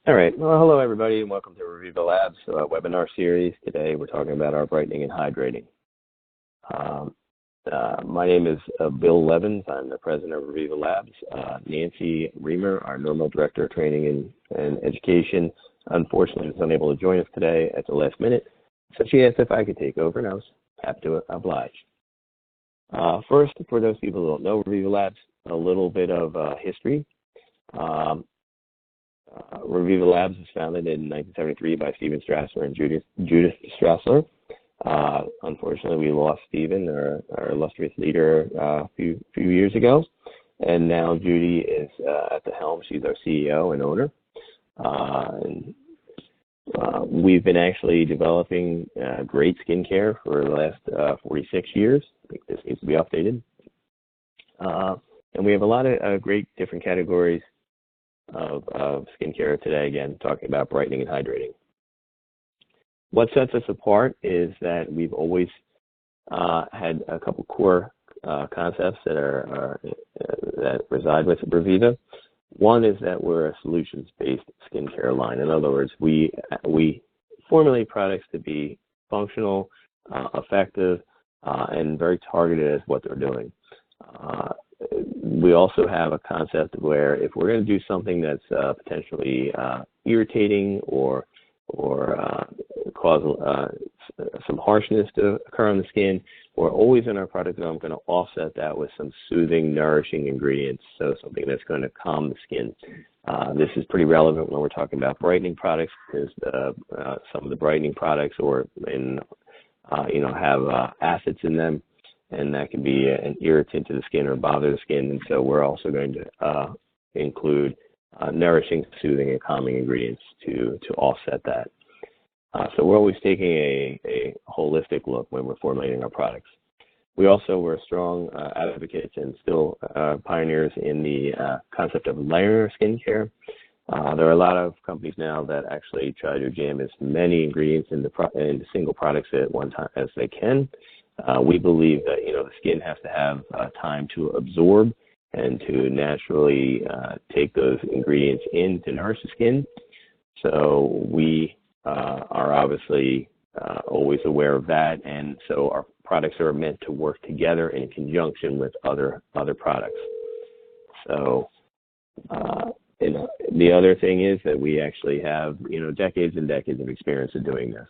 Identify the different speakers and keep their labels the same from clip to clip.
Speaker 1: All right. Well, hello, everybody, and welcome to Reviva Labs webinar series. Today, we're talking about our brightening and hydrating. My name is Bill Levins. I'm the president of Reviva Labs. Nancy Reamer, our normal director of training and education, unfortunately was unable to join us today at the last minute, so she asked if I could take over, and I was happy to oblige. First, for those people who don't know Reviva Labs, a little bit of history. Reviva Labs was founded in 1973 by Stephen Strassler and Judith Strassler. Unfortunately, we lost Stephen, our illustrious leader, a few years ago, and now Judy is at the helm. She's our CEO and owner. We've been actually developing great skincare for the last 46 years. I think this needs to be updated. And we have a lot of great different categories of skincare today, again, talking about brightening and hydrating. What sets us apart is that we've always had a couple core concepts that reside with Reviva. One is that we're a solutions-based skincare line. In other words, we formulate products to be functional, effective, and very targeted as what they're doing. We also have a concept where if we're going to do something that's potentially irritating or cause some harshness to occur on the skin, we're always in our product going to offset that with some soothing, nourishing ingredients, so something that's going to calm the skin. This is pretty relevant when we're talking about brightening products, because some of the brightening products have acids in them, and that can be an irritant to the skin or bother the skin. And so we're also going to include nourishing, soothing, and calming ingredients to offset that. So we're always taking a holistic look when we're formulating our products. We also were strong advocates and still pioneers in the concept of layer skincare. There are a lot of companies now that actually try to jam as many ingredients into single products at one time as they can. We believe that the skin has to have time to absorb and to naturally take those ingredients in to nourish the skin. So we are obviously always aware of that, and so our products are meant to work together in conjunction with other products. So the other thing is that we actually have decades and decades of experience in doing this.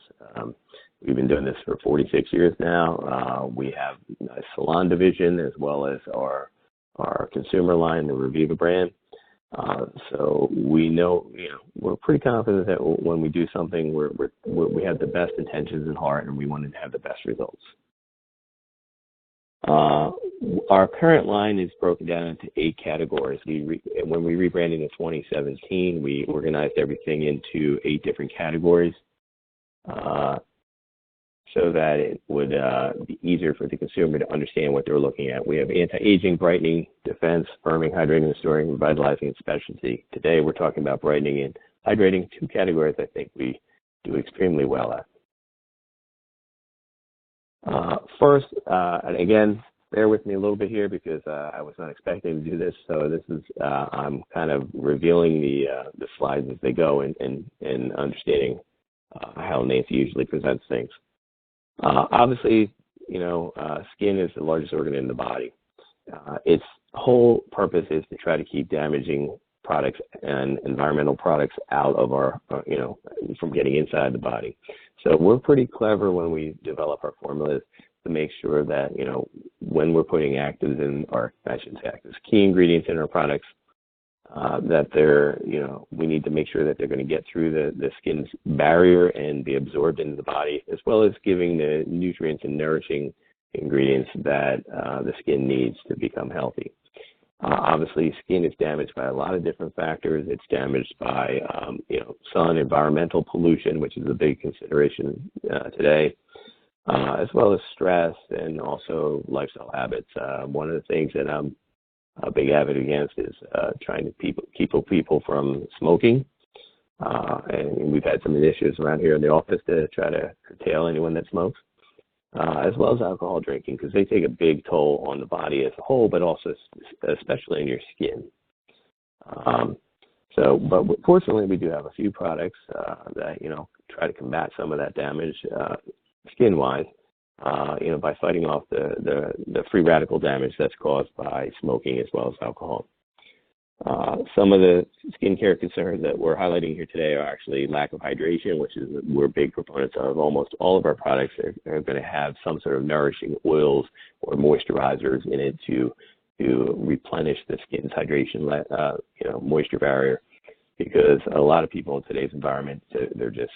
Speaker 1: We've been doing this for 46 years now. We have a salon division as well as our consumer line, the Reviva brand. So we know, we're pretty confident that when we do something, we have the best intentions in heart, and we want to have the best results. Our current line is broken down into 8 categories. When we rebranded in 2017, we organized everything into 8 different categories. So that it would be easier for the consumer to understand what they're looking at. We have anti-aging, brightening, defense, firming, hydrating, restoring, revitalizing, and specialty. Today we're talking about brightening and hydrating, 2 categories I think we do extremely well at. First, and again, bear with me a little bit here because I was not expecting to do this. So this is I'm kind of revealing the slides as they go and understanding how Nancy usually presents things. Obviously, skin is the largest organ in the body. Its whole purpose is to try to keep damaging products and environmental products out of our, from getting inside the body. So we're pretty clever when we develop our formulas to make sure that, when we're putting actives in, or I shouldn't say actives, key ingredients in our products, that they're, we need to make sure that they're going to get through the skin's barrier and be absorbed into the body, as well as giving the nutrients and nourishing ingredients that the skin needs to become healthy. Obviously, skin is damaged by a lot of different factors. It's damaged by, sun, environmental pollution, which is a big consideration today, as well as stress and also lifestyle habits. One of the things that I'm a big advocate against is trying to keep people from smoking. And we've had some initiatives around here in the office to try to curtail anyone that smokes, as well as alcohol drinking, because they take a big toll on the body as a whole, but also especially in your skin. So, but fortunately, we do have a few products that try to combat some of that damage skin-wise. By fighting off the free radical damage that's caused by smoking as well as alcohol. Some of the skincare concerns that we're highlighting here today are actually lack of hydration, which is we're big proponents of. Almost all of our products are going to have some sort of nourishing oils or moisturizers in it to replenish the skin's hydration, moisture barrier. Because a lot of people in today's environment, they're just,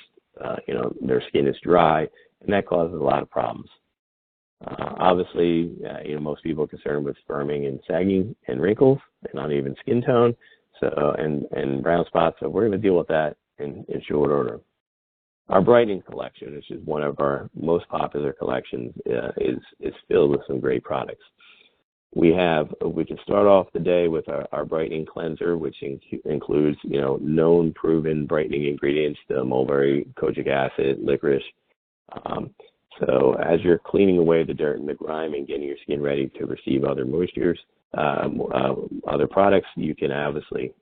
Speaker 1: their skin is dry, and that causes a lot of problems. Obviously, most people are concerned with firming and sagging and wrinkles and uneven skin tone, and brown spots. So we're going to deal with that in short order. Our Brightening Collection, which is one of our most popular collections, is filled with some great products. We can start off the day with our brightening cleanser, which includes, known proven brightening ingredients, the mulberry, kojic acid, licorice. So as you're cleaning away the dirt and the grime and getting your skin ready to receive other moistures, other products, you can obviously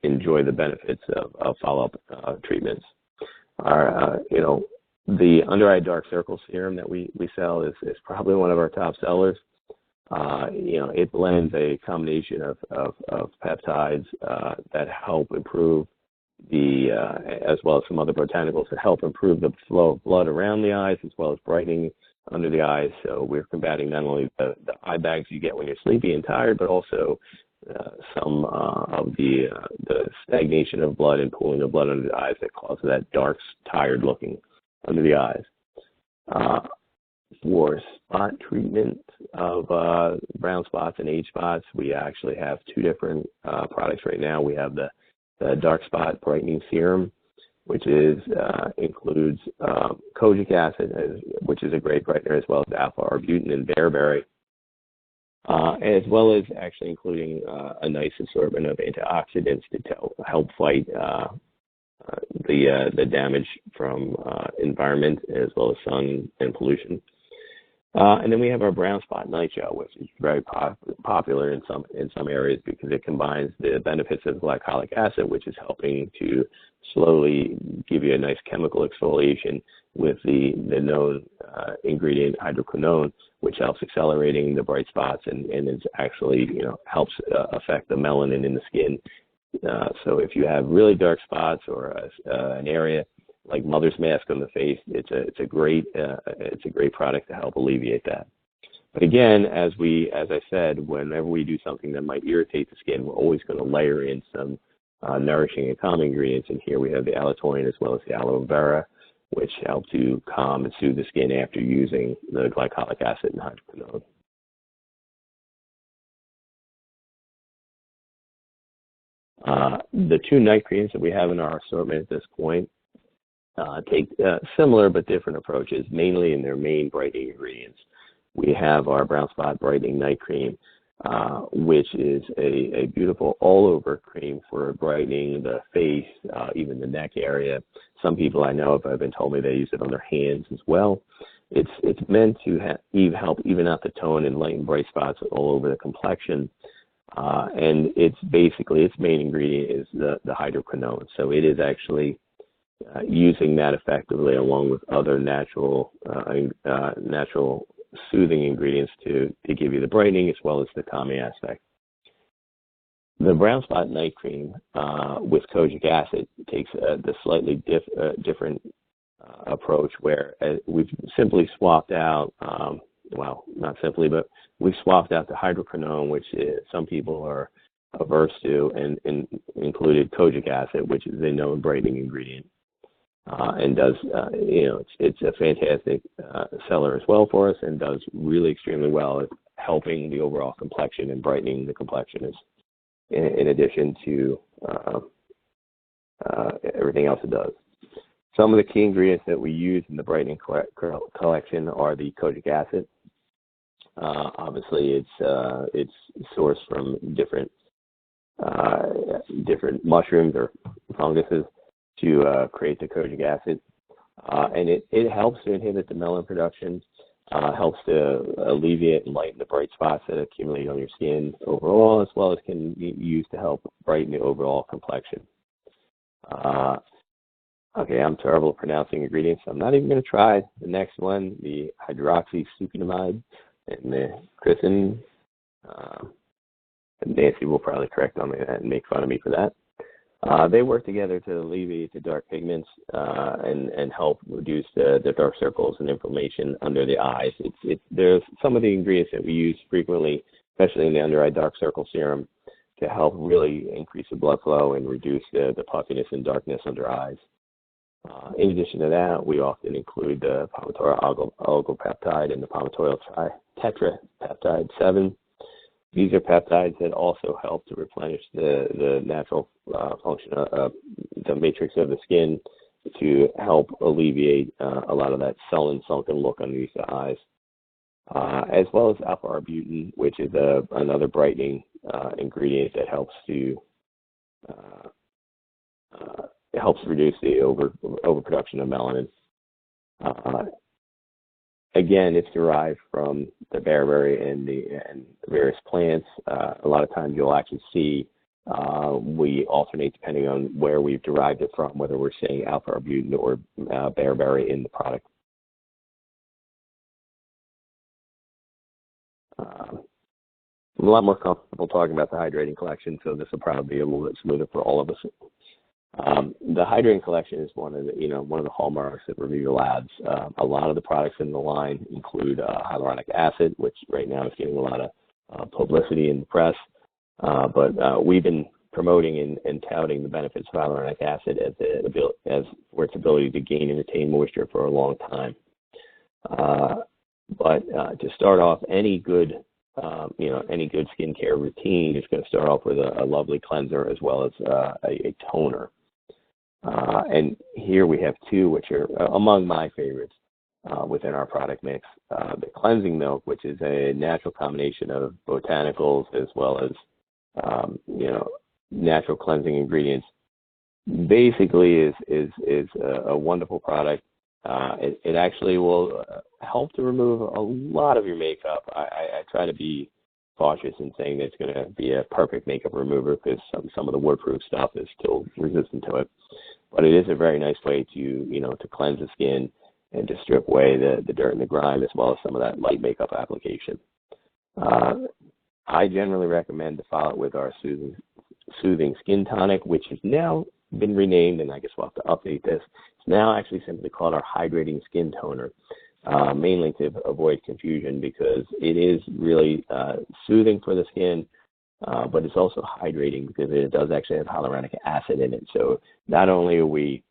Speaker 1: enjoy the benefits of follow-up treatments. The under eye dark circle serum that we sell is probably one of our top sellers. It blends a combination of peptides that help improve as well as some other botanicals that help improve the flow of blood around the eyes as well as brightening under the eyes. So we're combating not only the eye bags you get when you're sleepy and tired, but also some of the stagnation of blood and pooling of blood under the eyes that causes that dark, tired looking under the eyes. For spot treatment of brown spots and age spots, we actually have two different products right now. We have the dark spot brightening serum, which includes kojic acid, which is a great brightener, as well as alpha-arbutin and bearberry. As well as actually including a nice assortment of antioxidants to help fight the damage from environment as well as sun and pollution. And then we have our brown spot night gel, which is very popular in some areas because it combines the benefits of glycolic acid, which is helping to slowly give you a nice chemical exfoliation, with the known ingredient hydroquinone, which helps accelerating the bright spots and is actually helps affect the melanin in the skin. So if you have really dark spots or an area like mother's mask on the face, it's a great product to help alleviate that. But again, as I said, whenever we do something that might irritate the skin, we're always going to layer in some nourishing and calming ingredients. And here we have the allantoin as well as the aloe vera, which help to calm and soothe the skin after using the glycolic acid and hydroquinone. The two night creams that we have in our assortment at this point take similar but different approaches, mainly in their main brightening ingredients. We have our brown spot brightening night cream, which is a beautiful all-over cream for brightening the face, even the neck area. Some people I know have been told me they use it on their hands as well. It's meant to help even out the tone and lighten bright spots all over the complexion. And it's basically, its main ingredient is the hydroquinone. So it is actually using that effectively along with other natural soothing ingredients to give you the brightening as well as the calming aspect. The brown spot night cream with kojic acid takes the slightly different approach, where we've simply swapped out, well, not simply, but we've swapped out the hydroquinone, which some people are averse to, and included kojic acid, which is a known brightening ingredient. And does, it's a fantastic seller as well for us, and does really extremely well at helping the overall complexion and brightening the complexion, in addition to everything else it does. Some of the key ingredients that we use in the Brightening Collection are the kojic acid. Obviously, it's sourced from different mushrooms or funguses to create the kojic acid, and it helps to inhibit the melanin production. helps to alleviate and lighten the bright spots that accumulate on your skin overall, as well as can be used to help brighten the overall complexion. Okay, I'm terrible at pronouncing ingredients, so I'm not even going to try the next one, the hydroxysuccinamide, and the Kristen. Nancy will probably correct on me and make fun of me for that. They work together to alleviate the dark pigments and help reduce the dark circles and inflammation under the eyes. There's some of the ingredients that we use frequently, especially in the under eye dark circle serum, to help really increase the blood flow and reduce the puffiness and darkness under eyes. In addition to that, we often include the palmitoyl oligopeptide and the palmitoyl tetrapeptide 7. These are peptides that also help to replenish the natural function of the matrix of the skin to help alleviate a lot of that sullen, sunken look underneath the eyes, as well as alpha-arbutin, which is another brightening ingredient that helps to reduce the overproduction of melanin. Again, it's derived from the bearberry and various plants. A lot of times you'll actually see we alternate depending on where we've derived it from, whether we're saying alpha-arbutin or bearberry in the product. I'm a lot more comfortable talking about the Hydrating Collection, so this will probably be a little bit smoother for all of us. The Hydrating Collection is one of the hallmarks of Reviva Labs. A lot of the products in the line include hyaluronic acid, which right now is getting a lot of publicity in the press. But we've been promoting and touting the benefits of hyaluronic acid as for its ability to gain and retain moisture for a long time. But to start off, any good skincare routine is going to start off with a lovely cleanser as well as a toner. And here we have two, which are among my favorites within our product mix. The cleansing milk, which is a natural combination of botanicals as well as natural cleansing ingredients, basically is a wonderful product. It actually will help to remove a lot of your makeup. I try to be cautious in saying that it's going to be a perfect makeup remover because some of the waterproof stuff is still resistant to it. But it is a very nice way to cleanse the skin and to strip away the dirt and the grime as well as some of that light makeup application. I generally recommend to follow it with our soothing skin tonic, which has now been renamed, and I guess we'll have to update this. It's now actually simply called our Hydrating Skin Toner, mainly to avoid confusion because it is really soothing for the skin, but it's also hydrating because it does actually have hyaluronic acid in it. So not only are we,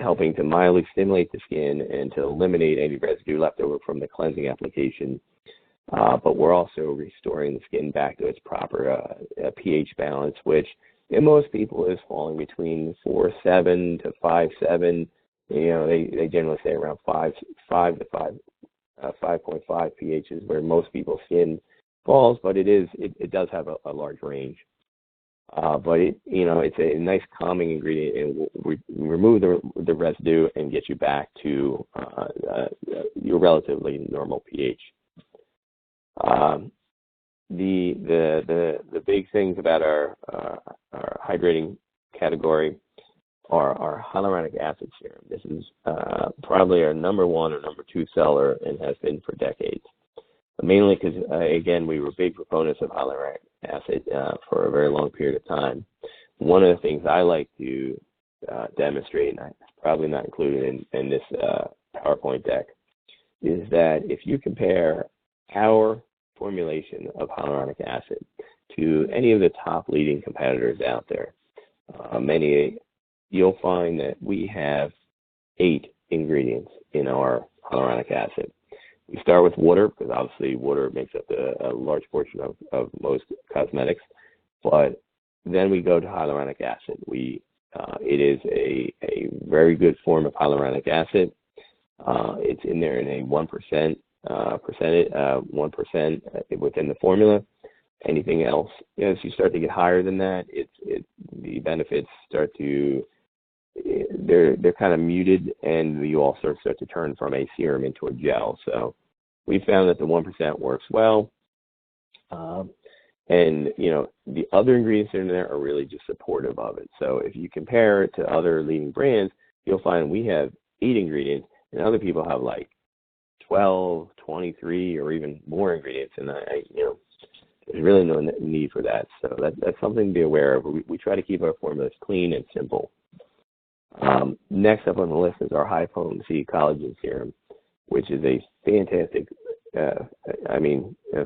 Speaker 1: helping to mildly stimulate the skin and to eliminate any residue left over from the cleansing application, but we're also restoring the skin back to its proper pH balance, which in most people is falling between 4.7 to 5.7. They generally say around 5 to 5.5 pH is where most people's skin falls, but it does have a large range. But it's a nice calming ingredient. It will remove the residue and get you back to your relatively normal pH. The big things about our hydrating category are our hyaluronic acid serum. This is probably our number one or number two seller and has been for decades. Mainly because, again, we were big proponents of hyaluronic acid for a very long period of time. One of the things I like to demonstrate, and it's probably not included in this PowerPoint deck, is that if you compare our formulation of hyaluronic acid to any of the top leading competitors out there, you'll find that we have 8 ingredients in our hyaluronic acid. We start with water because obviously water makes up a large portion of most cosmetics, but then we go to hyaluronic acid. It is a very good form of hyaluronic acid. It's in there in a 1% 1% within the formula. Anything else, as you start to get higher than that, the benefits start to they're kind of muted, and you also start to turn from a serum into a gel. So we found that the 1% works well. And, you know, the other ingredients in there are really just supportive of it. So if you compare it to other leading brands, you'll find we have 8 ingredients, and other people have like 12, 23, or even more ingredients. And you know, there's really no need for that. So that's something to be aware of. We try to keep our formulas clean and simple. Next up on the list is our high potency collagen serum, which is a fantastic, a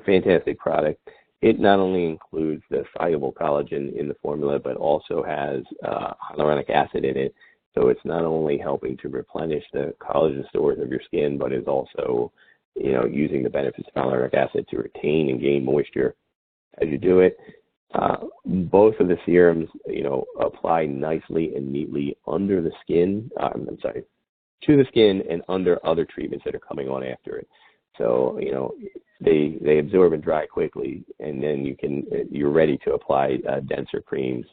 Speaker 1: fantastic product. It not only includes the soluble collagen in the formula, but also has hyaluronic acid in it. So it's not only helping to replenish the collagen stores of your skin, but is also, you know, using the benefits of hyaluronic acid to retain and gain moisture as you do it. Both of the serums, you know, apply nicely and neatly under the skin. To the skin and under other treatments that are coming on after it. So, you know, they absorb and dry quickly, and then you're ready to apply denser creams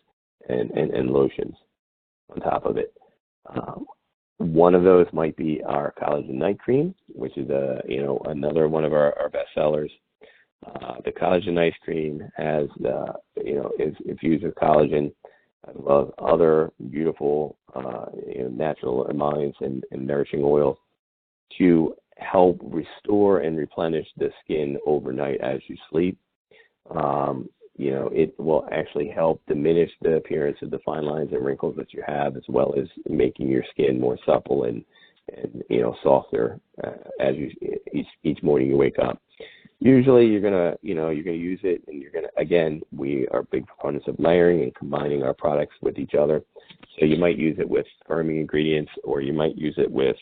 Speaker 1: and lotions on top of it. One of those might be our collagen night cream, which is another one of our best sellers. The collagen night cream has is infused with collagen as well as other beautiful natural emollients and nourishing oils to help restore and replenish the skin overnight as you sleep. It will actually help diminish the appearance of the fine lines and wrinkles that you have, as well as making your skin more supple and softer as you each morning you wake up. Usually you're gonna use it, and we are big proponents of layering and combining our products with each other. So you might use it with firming ingredients, or you might use it with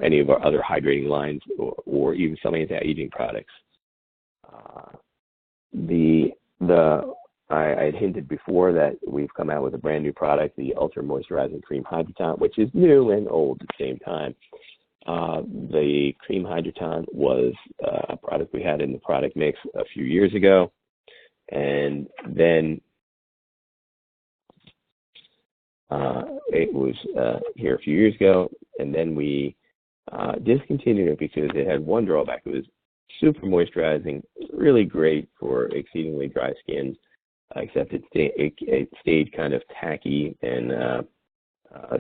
Speaker 1: any of our other hydrating lines, or even some anti-aging products. I had hinted before that we've come out with a brand new product, the Ultra Moisturizing Cream Hydrating, which is new and old at the same time. The Cream Hydrating was a product we had in the product mix a few years ago, and then it was here a few years ago, and then we discontinued it because it had one drawback. It was super moisturizing, really great for exceedingly dry skins, except it stayed kind of tacky and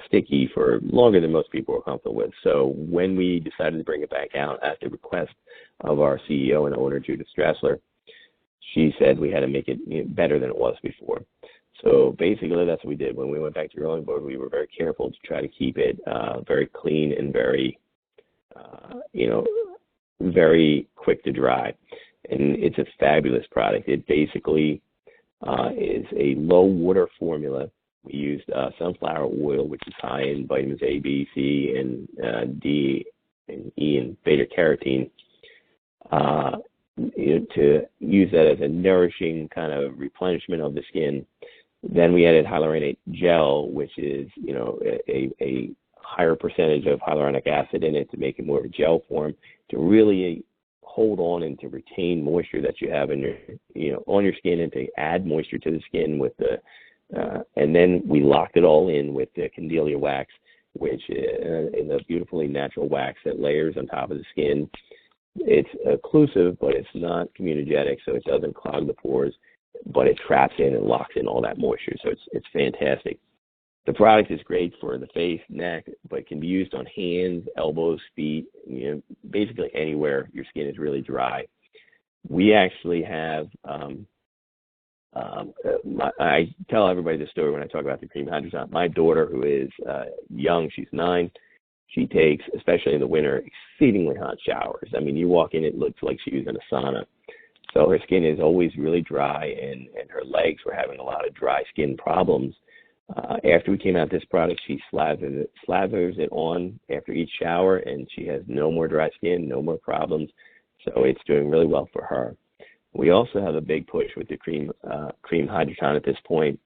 Speaker 1: sticky for longer than most people were comfortable with. So when we decided to bring it back out at the request of our CEO and owner, Judith Strassler, she said we had to make it better than it was before. So basically that's what we did. When we went back to the drawing board, we were very careful to try to keep it very clean and very quick to dry. And it's a fabulous product. It basically is a low water formula. We used sunflower oil, which is high in vitamins A, B, C, and D, and E, and beta carotene, to use that as a nourishing kind of replenishment of the skin. Then we added hyaluronate gel, which is a higher percentage of hyaluronic acid in it to make it more of a gel form, to really hold on and to retain moisture that you have in on your skin, and to add moisture to the skin with the and then we locked it all in with the Candelia wax, which is a beautifully natural wax that layers on top of the skin. It's occlusive, but it's not comedogenic, so it doesn't clog the pores, but it traps in and locks in all that moisture. So it's fantastic. The product is great for the face, neck, but it can be used on hands, elbows, feet, basically anywhere your skin is really dry. We actually have I tell everybody this story when I talk about the cream hydrating. My daughter, who is young, she's 9, she takes, especially in the winter, exceedingly hot showers. I mean, you walk in, it looks like she was in a sauna. So her skin is always really dry, and her legs were having a lot of dry skin problems. After we came out with this product, she slathers it on after each shower, and she has no more dry skin, no more problems. So it's doing really well for her. We also have a big push with the cream hydrating at this point,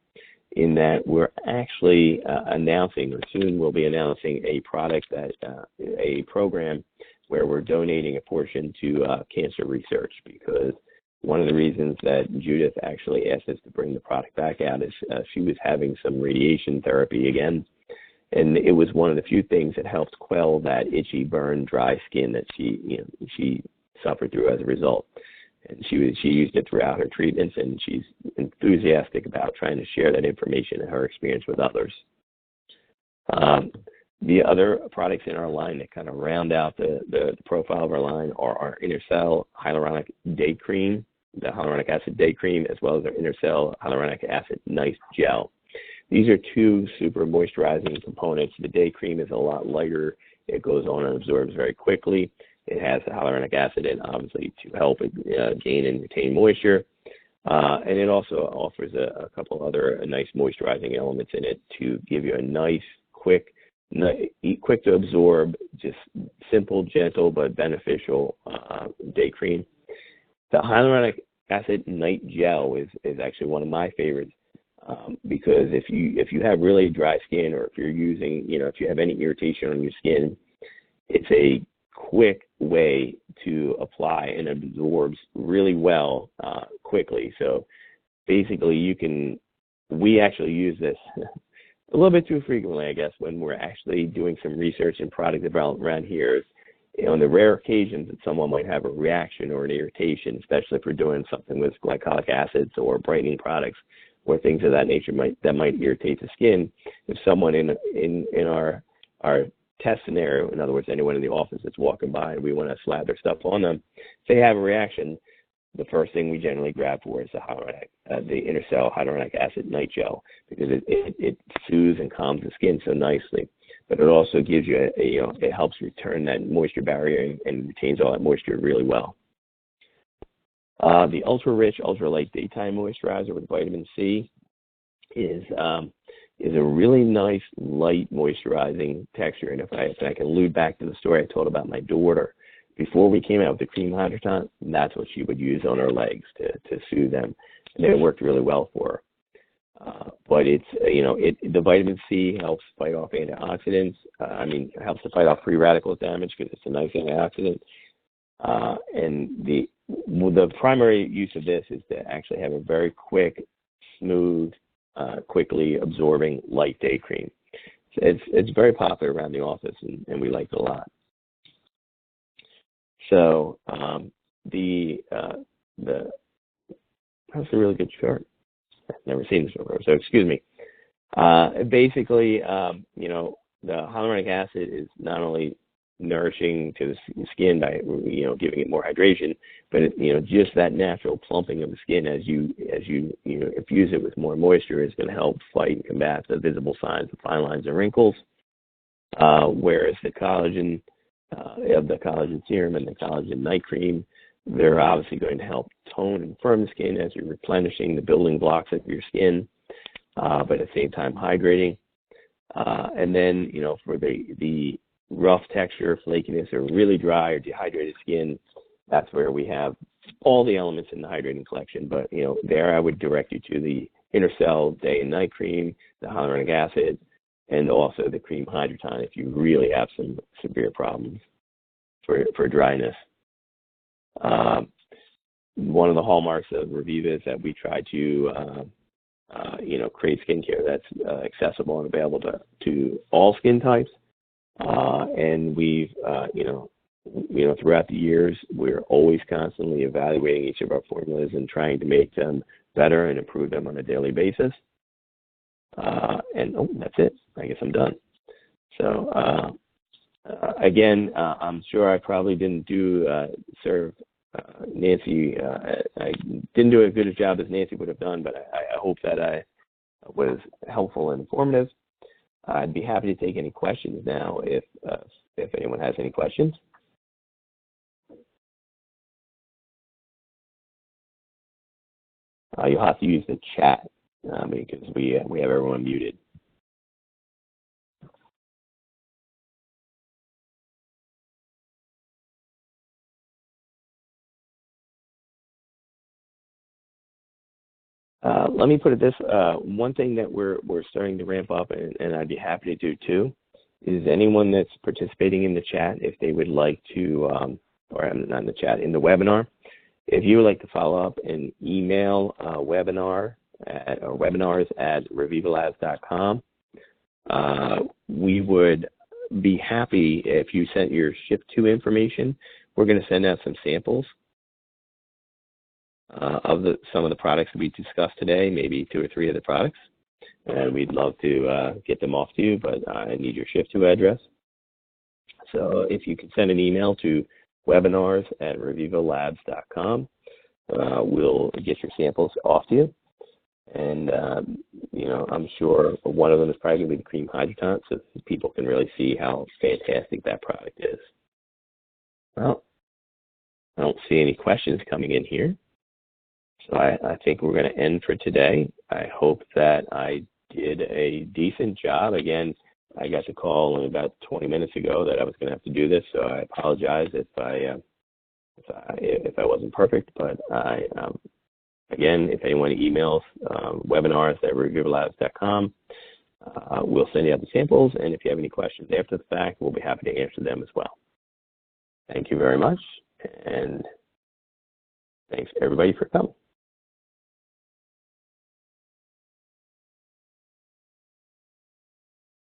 Speaker 1: in that we're actually announcing, or soon we'll be announcing, a product a program where we're donating a portion to cancer research, because one of the reasons that Judith actually asked us to bring the product back out is she was having some radiation therapy again. And it was one of the few things that helped quell that itchy, burn, dry skin that she suffered through as a result. And she used it throughout her treatments, and she's enthusiastic about trying to share that information and her experience with others. The other products in our line that kind of round out the profile of our line are our Intercell Hyaluronic Day Cream, the hyaluronic acid day cream, as well as our Intercell Hyaluronic Acid Nice Gel. These are two super moisturizing components. The day cream is a lot lighter. It goes on and absorbs very quickly. It has the hyaluronic acid in, obviously, to help gain and retain moisture. And it also offers a couple other nice moisturizing elements in it to give you a nice, quick to absorb, just simple, gentle, but beneficial day cream. The hyaluronic acid night gel is actually one of my favorites. Because if you have really dry skin, or if you're using, if you have any irritation on your skin, it's a quick way to apply and absorbs really well quickly. So basically we actually use this a little bit too frequently, I guess, when we're actually doing some research and product development around here. On the rare occasions that someone might have a reaction or an irritation, especially if we're doing something with glycolic acids or brightening products, or things of that nature that might irritate the skin. If someone in our test scenario, in other words, anyone in the office that's walking by and we want to slap their stuff on them, if they have a reaction, the first thing we generally grab for is the Intercell Hyaluronic Acid Night Gel, because it soothes and calms the skin so nicely. But it also gives you it helps return that moisture barrier and retains all that moisture really well. The ultra-rich, ultra-light daytime moisturizer with vitamin C is a really nice, light moisturizing texture. And if I can allude back to the story I told about my daughter, before we came out with the cream hydroton, that's what she would use on her legs to soothe them, and it worked really well for her. But the vitamin C helps fight off antioxidants. It helps to fight off free radical damage because it's a nice antioxidant. And the primary use of this is to actually have a very quick, smooth, quickly absorbing light day cream. It's very popular around the office, and we like it a lot. So that's a really good chart. I've never seen this before, so excuse me. Basically, the hyaluronic acid is not only nourishing to the skin by giving it more hydration, but just that natural plumping of the skin as you infuse it with more moisture is going to help fight and combat the visible signs of fine lines and wrinkles. Whereas the collagen serum and the collagen night cream, they're obviously going to help tone and firm the skin as you're replenishing the building blocks of your skin, but at the same time hydrating. And then for the rough texture, flakiness, or really dry or dehydrated skin, that's where we have all the elements in the Hydrating Collection. But, there I would direct you to the Intercell Day and Night Cream, the hyaluronic acid, and also the cream hydroton if you really have some severe problems for dryness. One of the hallmarks of Reviva is that we try to, create skincare that's accessible and available to all skin types. And we've, throughout the years, we're always constantly evaluating each of our formulas and trying to make them better and improve them on a daily basis. That's it. I guess I'm done. So, again, I'm sure I probably didn't serve Nancy. I didn't do as good a job as Nancy would have done, but I hope that I was helpful and informative. I'd be happy to take any questions now if anyone has any questions. You'll have to use the chat because we have everyone muted. Let me put it this, one thing that we're starting to ramp up, and I'd be happy to do too, is anyone that's participating in the chat, if they would like to, or not in the chat, in the webinar, If you would like to follow up and email webinars at revivalabs.com, we would be happy if you sent your ship to information. We're going to send out some samples of some of the products that we discussed today, maybe 2 or 3 of the products. And we'd love to get them off to you, but I need your ship to address. So if you can send an email to webinars at revivalabs.com, we'll get your samples off to you. And, I'm sure one of them is probably going to be the cream hydrotant, so people can really see how fantastic that product is. Well, I don't see any questions coming in here. So I think we're going to end for today. I hope that I did a decent job. Again, I got the call only about 20 minutes ago that I was going to have to do this, so I apologize if I wasn't perfect. But again, if anyone emails webinars at revivalabs.com, we'll send you out the samples. And if you have any questions after the fact, we'll be happy to answer them as well. Thank you very much, and thanks everybody for coming.